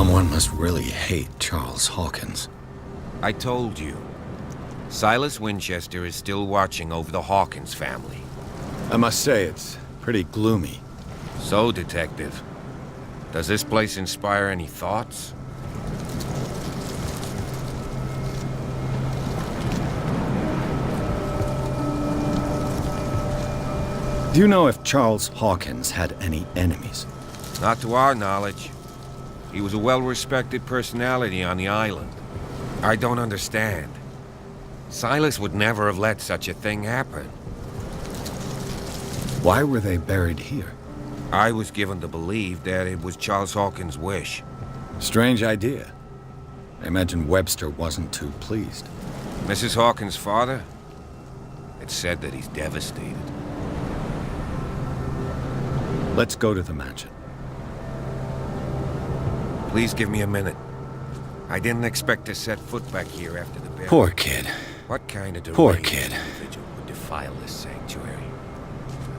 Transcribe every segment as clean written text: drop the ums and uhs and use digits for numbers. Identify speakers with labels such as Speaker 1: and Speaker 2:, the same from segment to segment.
Speaker 1: Someone must really hate Charles Hawkins.
Speaker 2: I told you. Silas Winchester is still watching over the Hawkins family.
Speaker 1: I must say, it's pretty gloomy.
Speaker 2: So, Detective, does this place inspire any thoughts?
Speaker 1: Do you know if Charles Hawkins had any enemies?
Speaker 2: Not to our knowledge. He was a well-respected personality on the island. I don't understand. Silas would never have let such a thing happen.
Speaker 1: Why were they buried here?
Speaker 2: I was given to believe that it was Charles Hawkins' wish.
Speaker 1: Strange idea. I imagine Webster wasn't too pleased.
Speaker 2: Mrs. Hawkins' father? It's said that he's devastated.
Speaker 1: Let's go to the mansion.
Speaker 2: Please give me a minute. I didn't expect to set foot back here after the burial.
Speaker 1: Poor kid.
Speaker 2: What kind of
Speaker 1: Poor
Speaker 2: deranged
Speaker 1: kid.
Speaker 2: individual would defile this sanctuary?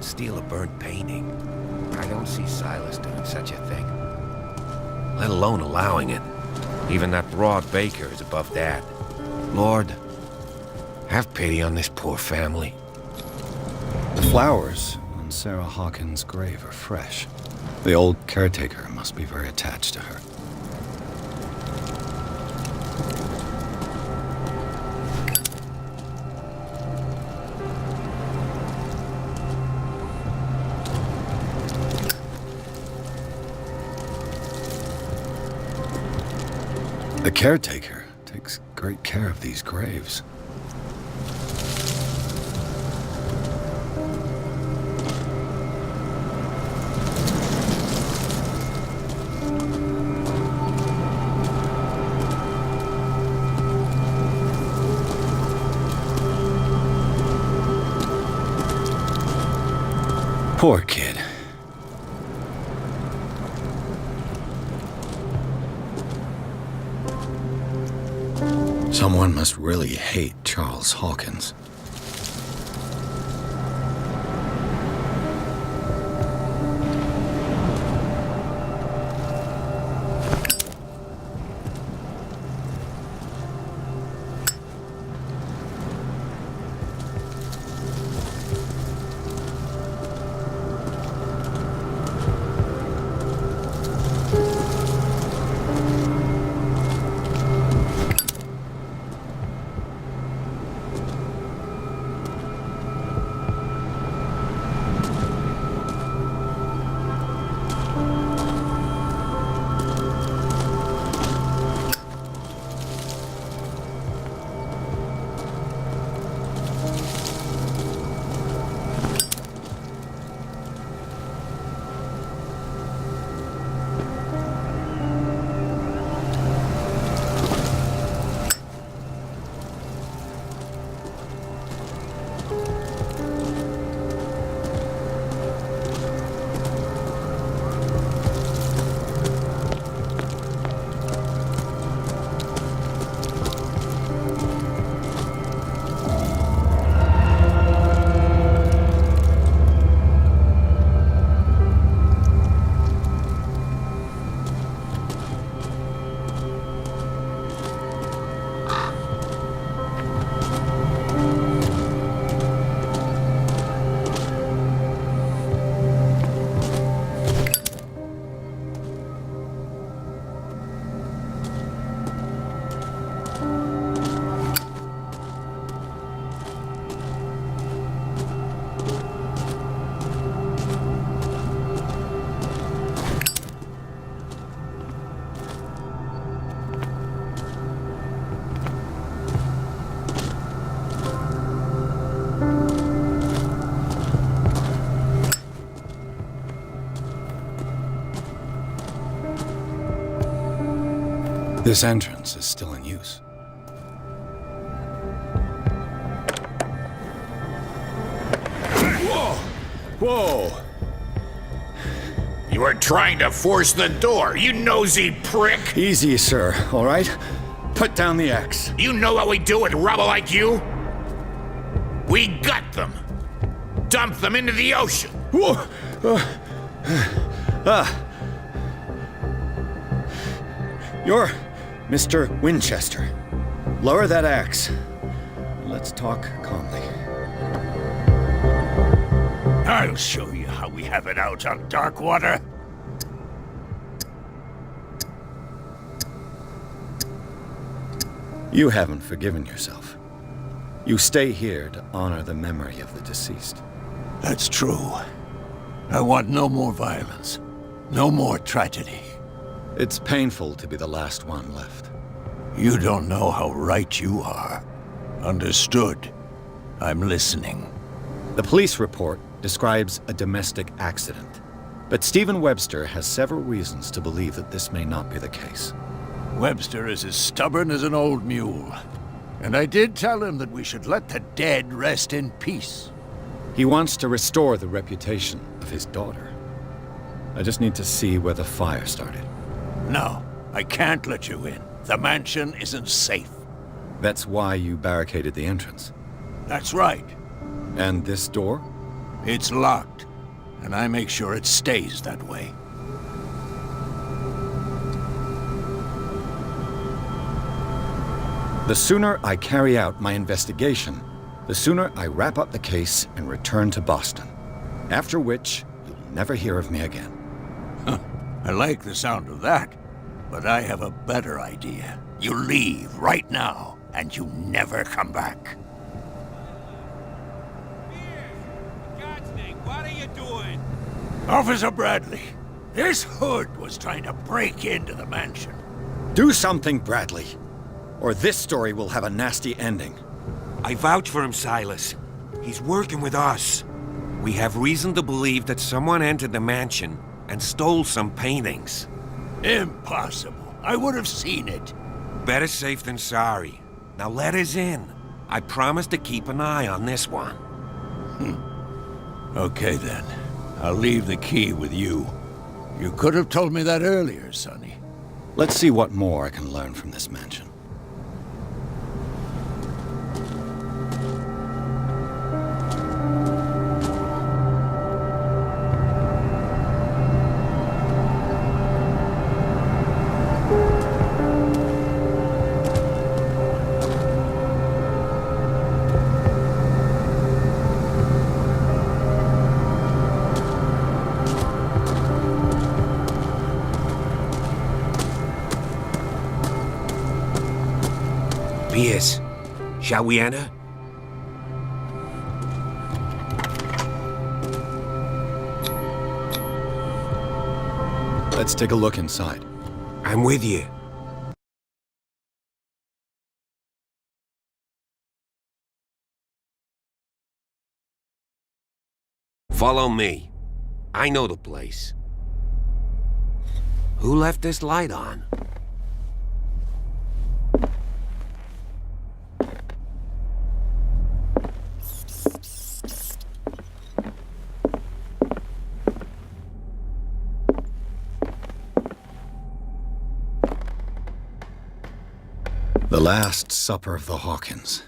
Speaker 2: Steal a burnt painting? I don't see Silas doing such a thing. Let alone allowing it. Even that broad baker is above that. Lord, have pity on this poor family.
Speaker 1: The flowers on Sarah Hawkins' grave are fresh. The old caretaker must be very attached to her. The caretaker takes great care of these graves. Poor kid. Someone must really hate Charles Hawkins. This entrance is still in use.
Speaker 3: Whoa! Whoa! You were trying to force the door, you nosy prick!
Speaker 1: Easy, sir, all right? Put down the axe.
Speaker 3: You know what we do with rubble like you? We gut them. Dump them into the ocean.
Speaker 1: Whoa! You're Mr. Winchester. Lower that axe. Let's talk calmly.
Speaker 4: I'll show you how we have it out on Darkwater.
Speaker 1: You haven't forgiven yourself. You stay here to honor the memory of the deceased.
Speaker 4: That's true. I want no more violence. No more tragedy.
Speaker 1: It's painful to be the last one left.
Speaker 4: You don't know how right you are. Understood. I'm listening.
Speaker 1: The police report describes a domestic accident, but Stephen Webster has several reasons to believe that this may not be the case.
Speaker 4: Webster is as stubborn as an old mule. And I did tell him that we should let the dead rest in peace.
Speaker 1: He wants to restore the reputation of his daughter. I just need to see where the fire started.
Speaker 4: No, I can't let you in. The mansion isn't safe.
Speaker 1: That's why you barricaded the entrance.
Speaker 4: That's right.
Speaker 1: And this door?
Speaker 4: It's locked, and I make sure it stays that way.
Speaker 1: The sooner I carry out my investigation, the sooner I wrap up the case and return to Boston. After which, you'll never hear of me again.
Speaker 4: I like the sound of that, but I have a better idea. You leave right now, and you never come back.
Speaker 5: God's name, what are you doing?
Speaker 4: Officer Bradley, this hood was trying to break into the mansion.
Speaker 1: Do something, Bradley, or this story will have a nasty ending.
Speaker 2: I vouch for him, Silas. He's working with us. We have reason to believe that someone entered the mansion and stole some paintings.
Speaker 4: Impossible. I would have seen it.
Speaker 2: Better safe than sorry. Now let us in. I promise to keep an eye on this one.
Speaker 4: Okay then. I'll leave the key with you. You could have told me that earlier, Sonny.
Speaker 1: Let's see what more I can learn from this mansion.
Speaker 2: Piers, shall we enter?
Speaker 1: Let's take a look inside.
Speaker 2: I'm with you. Follow me. I know the place. Who left this light on?
Speaker 1: The Last Supper of the Hawkins.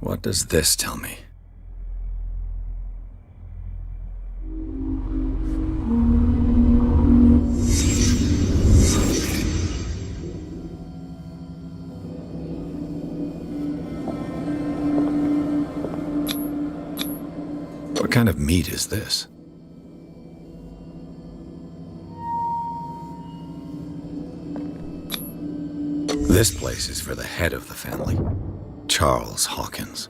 Speaker 1: What does this tell me? What kind of meat is this? This place is for the head of the family, Charles Hawkins.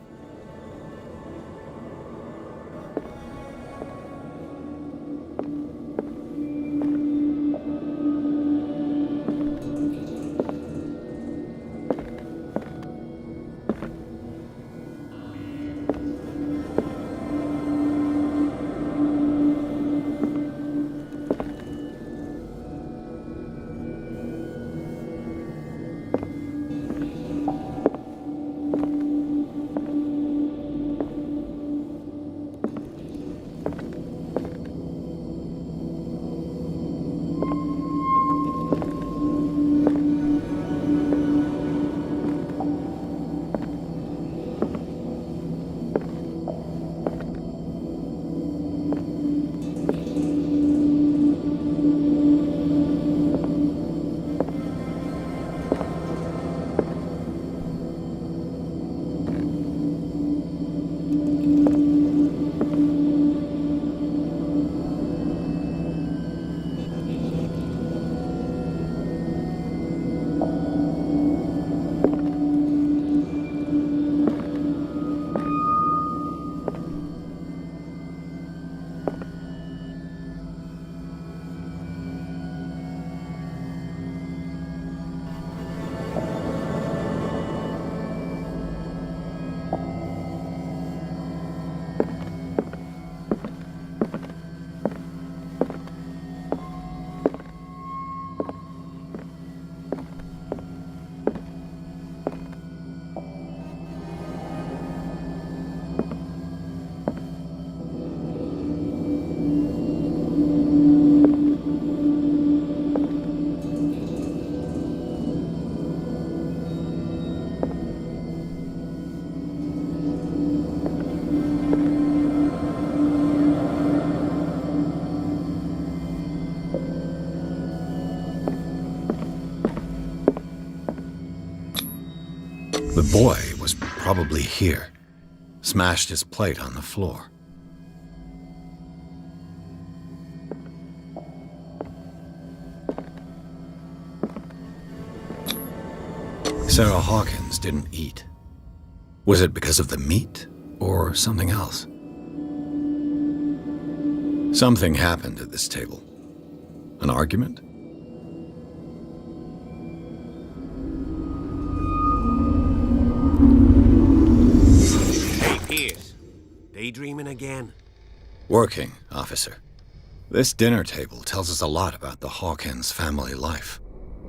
Speaker 1: The boy was probably here, smashed his plate on the floor. Sarah Hawkins didn't eat. Was it because of the meat or something else? Something happened at this table. An argument?
Speaker 2: Hey, Pierce. Daydreaming again?
Speaker 1: Working, officer. This dinner table tells us a lot about the Hawkins family life.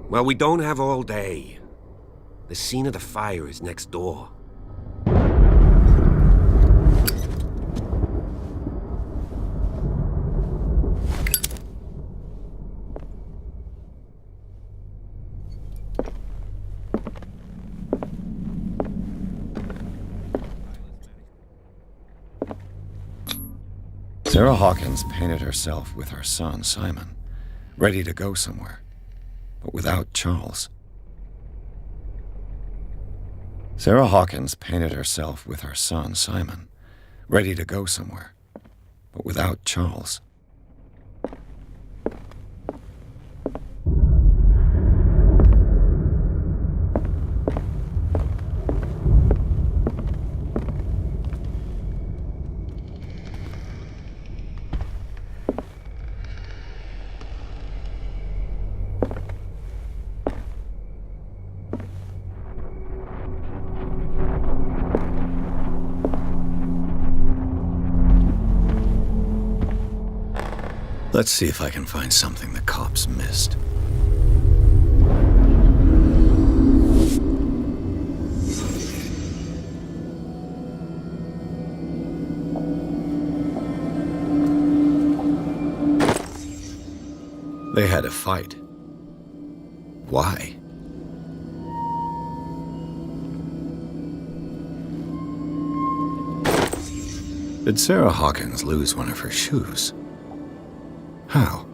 Speaker 2: Well, we don't have all day. The scene of the fire is next door.
Speaker 1: Sarah Hawkins painted herself with her son, Simon, ready to go somewhere, but without Charles. Sarah Hawkins painted herself with her son, Simon, ready to go somewhere, but without Charles. Let's see if I can find something the cops missed. They had a fight. Why? Did Sarah Hawkins lose one of her shoes? How?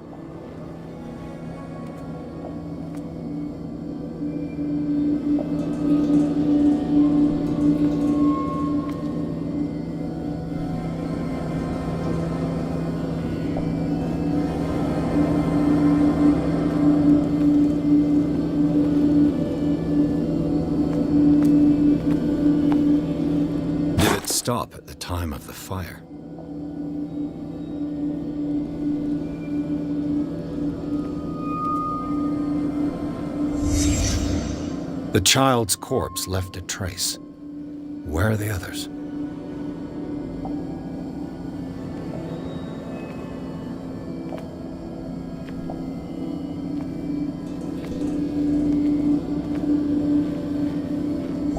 Speaker 1: Did it stop at the time of the fire? The child's corpse left a trace. Where are the others?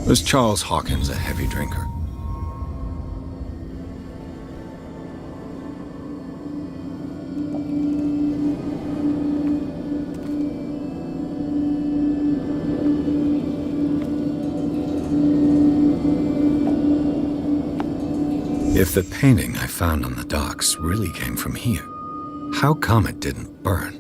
Speaker 1: Was Charles Hawkins a heavy drinker? If the painting I found on the docks really came from here, how come it didn't burn?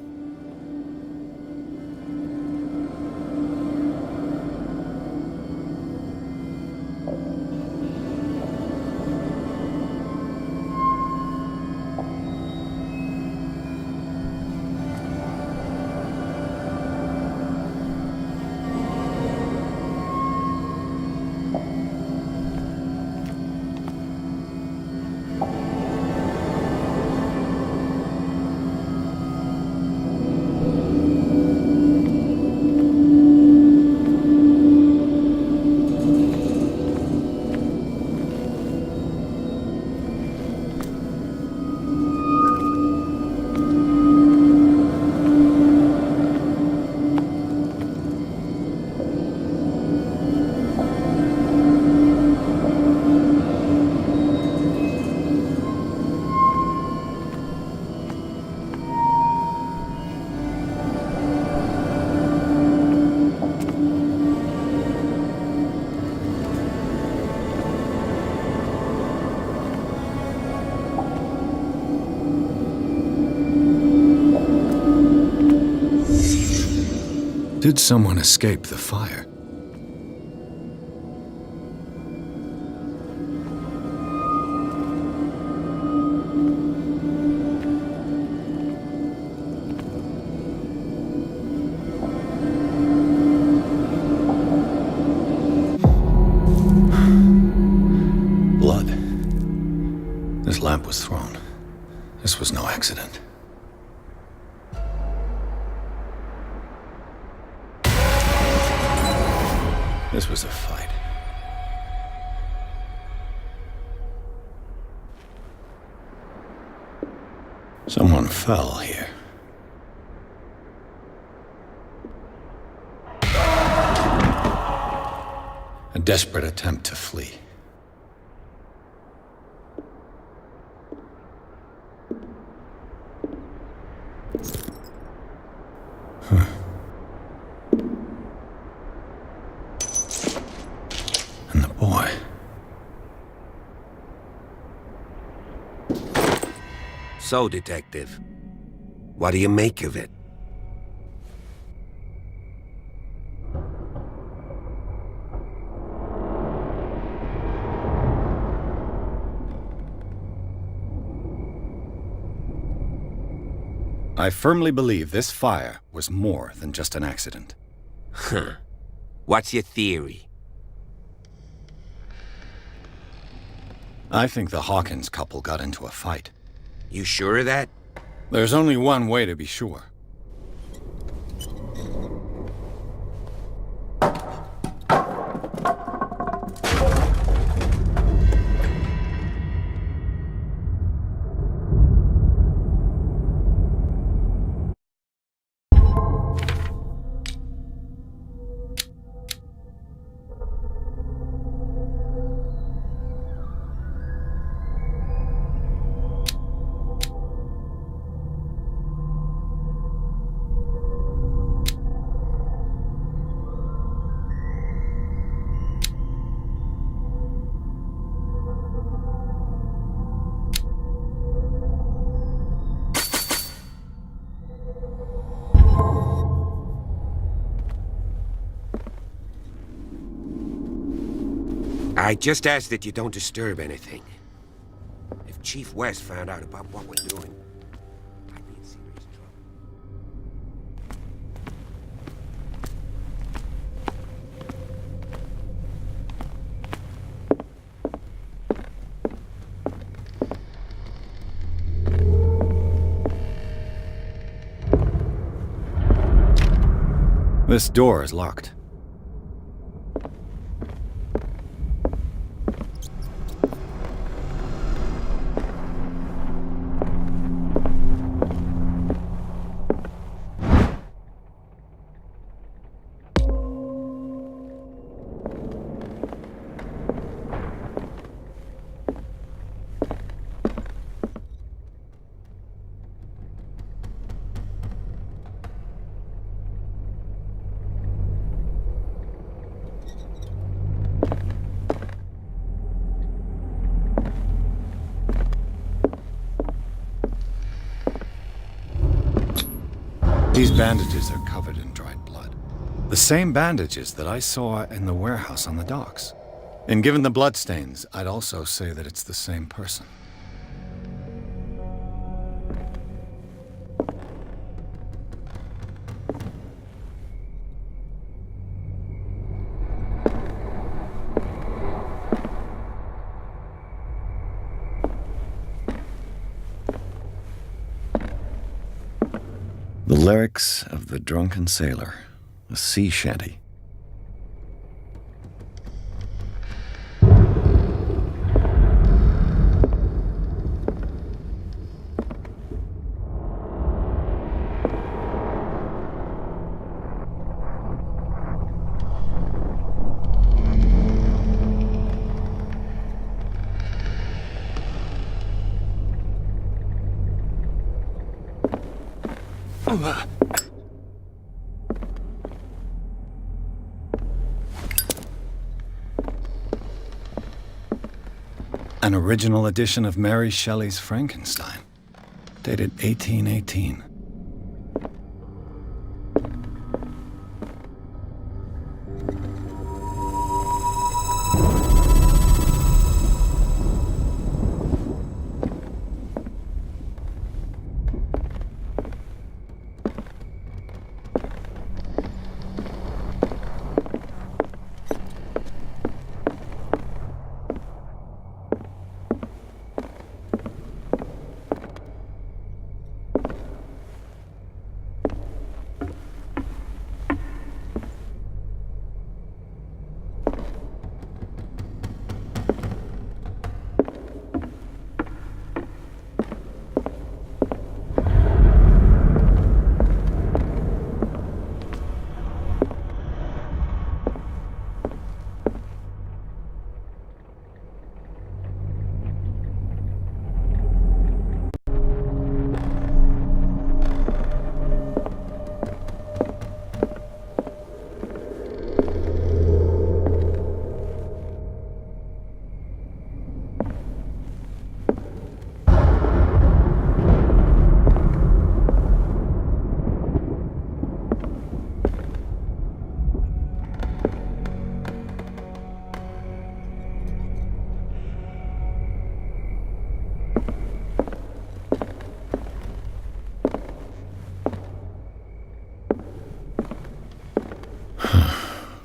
Speaker 1: Did someone escape the fire? was thrown. This was no accident. This was a fight. Someone fell here. A desperate attempt to flee. And the boy.
Speaker 2: So, Detective, what do you make of it?
Speaker 1: I firmly believe this fire was more than just an accident.
Speaker 2: Huh. What's your theory?
Speaker 1: I think the Hawkins couple got into a fight.
Speaker 2: You sure of that?
Speaker 1: There's only one way to be sure.
Speaker 2: I just ask that you don't disturb anything. If Chief West found out about what we're doing, I'd be in serious trouble.
Speaker 1: This door is locked. These bandages are covered in dried blood. The same bandages that I saw in the warehouse on the docks. And given the bloodstains, I'd also say that it's the same person. The lyrics of the drunken sailor, a sea shanty. An original edition of Mary Shelley's Frankenstein, dated 1818.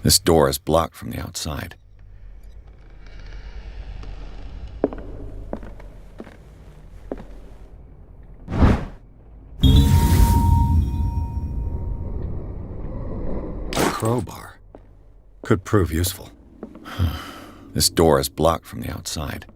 Speaker 1: This door is blocked from the outside. A crowbar. Could prove useful. This door is blocked from the outside.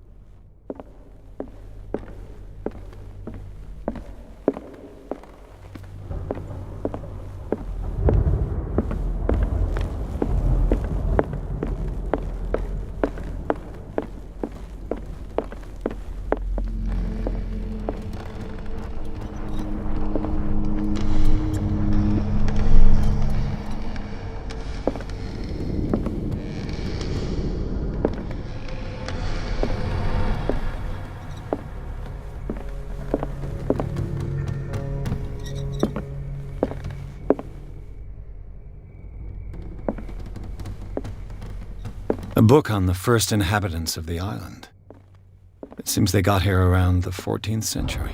Speaker 1: A book on the first inhabitants of the island. It seems they got here around the 14th century.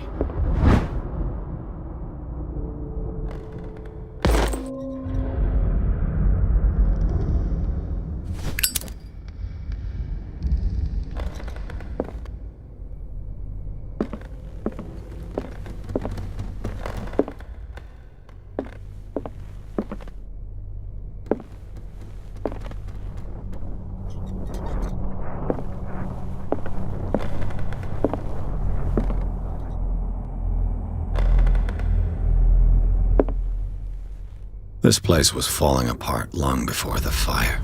Speaker 1: This place was falling apart long before the fire.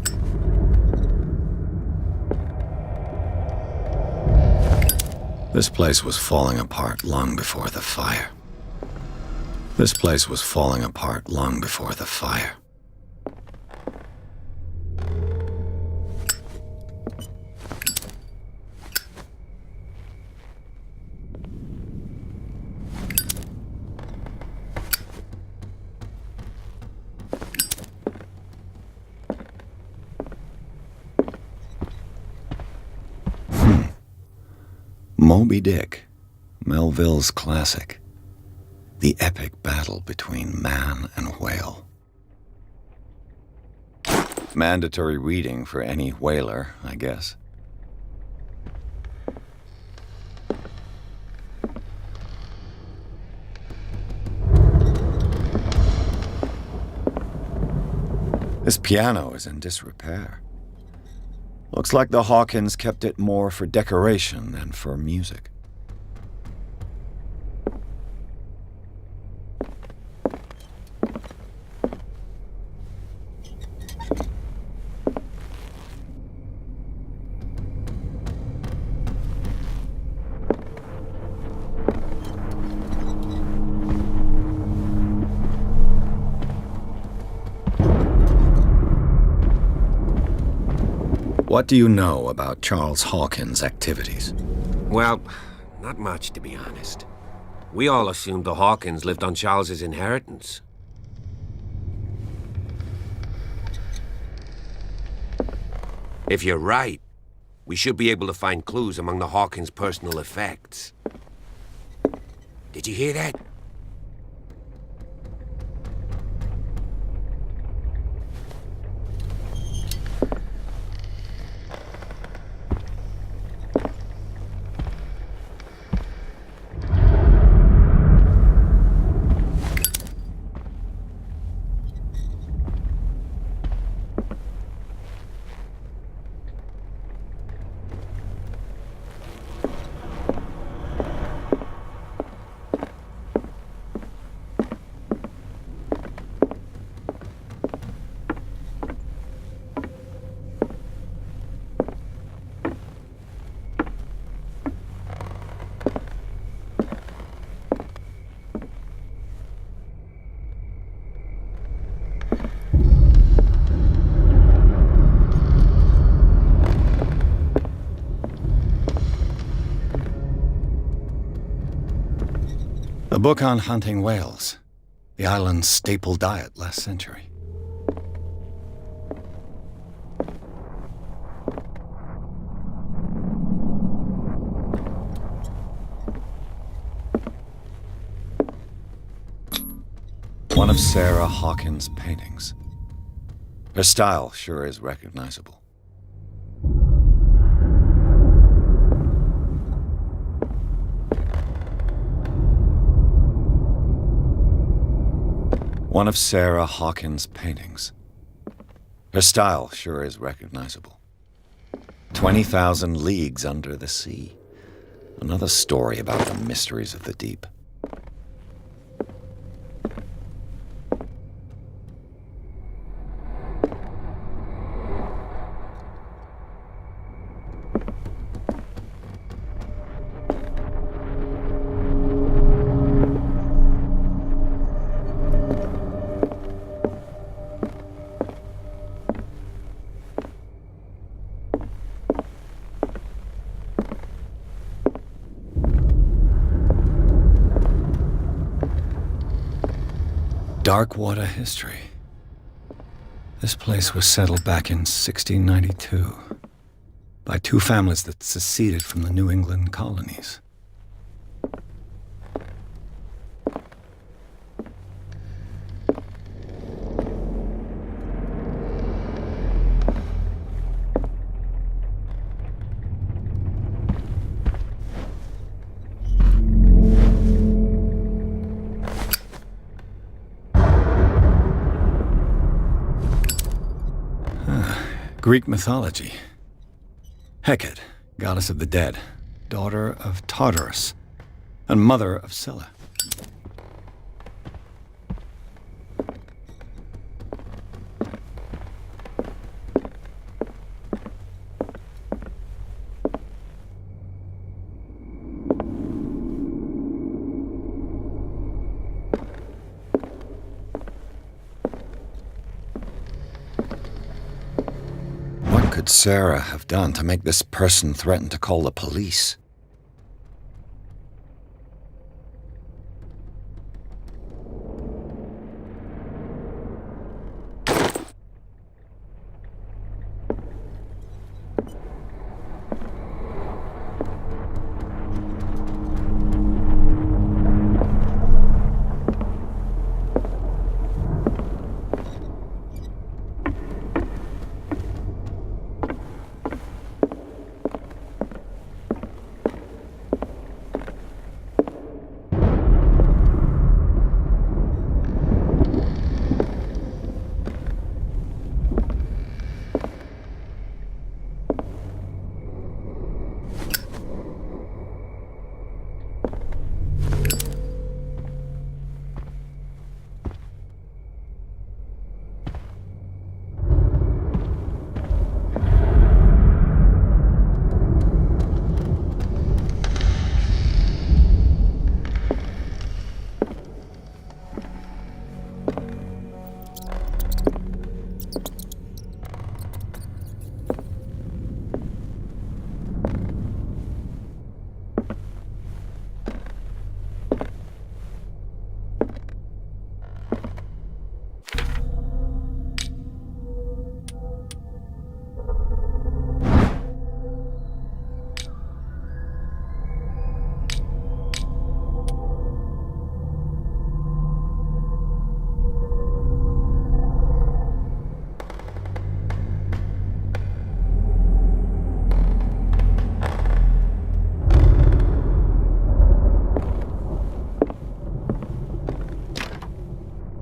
Speaker 1: This place was falling apart long before the fire. This place was falling apart long before the fire. Moby Dick, Melville's classic. The epic battle between man and whale. Mandatory reading for any whaler, I guess. This piano is in disrepair. Looks like the Hawkins kept it more for decoration than for music. What do you know about Charles Hawkins' activities?
Speaker 2: Well, not much, to be honest. We all assumed the Hawkins lived on Charles's inheritance. If you're right, we should be able to find clues among the Hawkins' personal effects. Did you hear that?
Speaker 1: A book on hunting whales, the island's staple diet last century. One of Sarah Hawkins' paintings. Her style sure is recognizable. One of Sarah Hawkins' paintings. Her style sure is recognizable. 20,000 Leagues Under the Sea. Another story about the mysteries of the deep. Darkwater history. This place was settled back in 1692 by two families that seceded from the New England colonies. Greek mythology. Hecate, goddess of the dead, daughter of Tartarus, and mother of Scylla. What could Sarah have done to make this person threaten to call the police?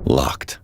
Speaker 1: Locked.